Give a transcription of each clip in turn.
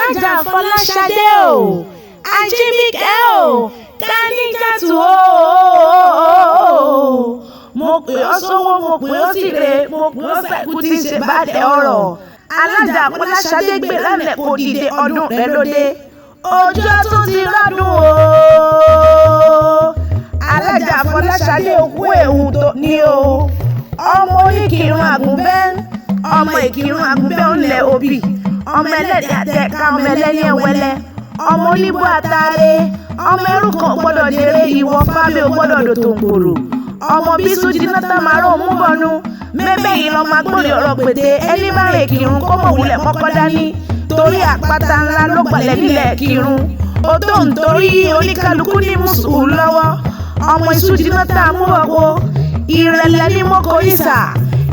Alájà Fọláṣadé o, Ajíbíkẹ́ o, Káníjàtù o. Mo pè ọ́ sówó, mo pè ọ́ síre, mo pè ọ́ sẹ́kù tí ń ṣe bàdẹ ọ̀rọ̀. Alájà Fọláṣadé gbéra lẹ̀ kó dìde ọdún rẹ̀ lóde. Ọjọ́ tó ti rọ́dún o. Alájà Fọláṣadé òkú ewu tó ní o. Ọmọ oníkìrun àgùnbẹ́, ọmọ ìkìrun àgùnbẹ́ ńlẹ̀ òbí. Ọmọ ẹlẹ́dẹ̀ àtẹ̀ká, ọmọ ẹlẹ́ni ẹ̀wẹ́lẹ́. Ọmọ oníbó àtàrẹ, ọmọ ẹrú kan gbọ́dọ̀ jèrè ìwọ fábẹ́ ò gbọ́dọ̀ dòtò gbòòrò. Ọmọ bísú jiná tá màrún mú bọnu. Mẹ́bẹ̀ yìí lọ́mọ agbórí ọ̀rọ̀ pété, ẹni bá rè kírun kó mọ̀ wulẹ̀ kọ́kọ́ dání. Torí àpáta ńlá ló gbalẹ̀ nílẹ̀ kírun. Ó tó ń torí oníkálukú ní mùsùlùmí lọ́wọ́. Ọmọ iṣu jiná tá a mú ọkọ. Ìrẹ̀lẹ̀ ní mọ́kòrísà.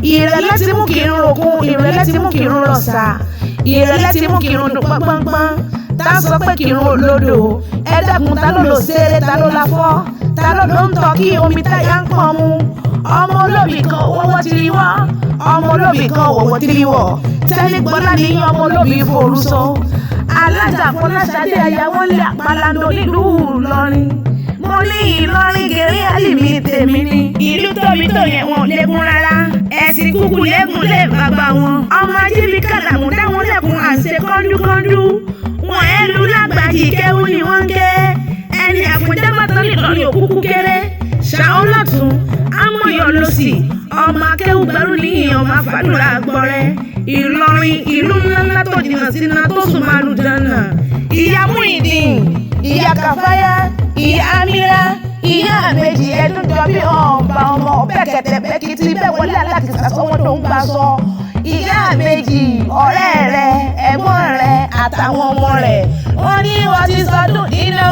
Ìrẹ̀lẹ̀ ti mú kírun òkun, ìrẹ̀lẹ̀ ti mú kírun rọ̀ṣà. Ìrẹ̀lẹ̀ ti mú kírun dùn pọ́npọ́npọ́n. Tá a sọ pé kírun olódò. Ẹ dákun ta ló lò ṣeré, ta ló la fọ́. Ta ló ń tọ́ kí omi táyà ń pọn mu. Ọmọ olóbì kan wọ́wọ́ ti rí wọ́. Ọmọ olóbì kan wọ̀wọ́ ti rí wọ̀. Tẹ́lẹ̀ gbọ́dá ní ọmọ olóbì forú sọ. Alájà Fọláṣadé ayáwó lé àpàlàndó nílùú Ìlọrin. Mo ní Ìlọrin gèrè àlìmí tèmi ni. Ìlú tóbi tó yẹn wọn lẹ́kún rárá. Ẹ̀sìn kúkú lẹ́kún lè bàbá wọn. Ọmọ Ajíbíkẹ́ làwọn dáwọn lẹ́kún à ń ṣe kọ́ńdúkọ́ńdú. Wọ́n ẹ̀ lu lágbàjì kéwú ni wọ́n ń ké. Ẹni àfúnjẹ́ mọ́tò nílọrin òkúkú kéré. Ṣàwọn lọ́tún, Amọ̀yọ̀ lọ́sì. Ọmọ akéwú gbẹrú ní ọmọ àfàdúrà gbọ́rẹ́. Ìlọrin ìlú ńláńlá tó jìnnà síná tó sùn máa lù dáná. Ìyá Muyideen, ìyá Kàfáyá, ìyá Amira, ìyá àbèjì ẹdún jọ bí ọba ọmọ bẹ́kẹ̀tẹ̀ bẹ́kìtì bẹ́ẹ̀ wọlé alákìsà sọ́wọ́n tó ń bá sọ. Ìyá àbèjì ọ̀rẹ́ rẹ̀, ẹ̀gbọ́n rẹ̀ àtàwọn ọmọ rẹ̀. Wọ́n ní wọ́n ti sọdún iná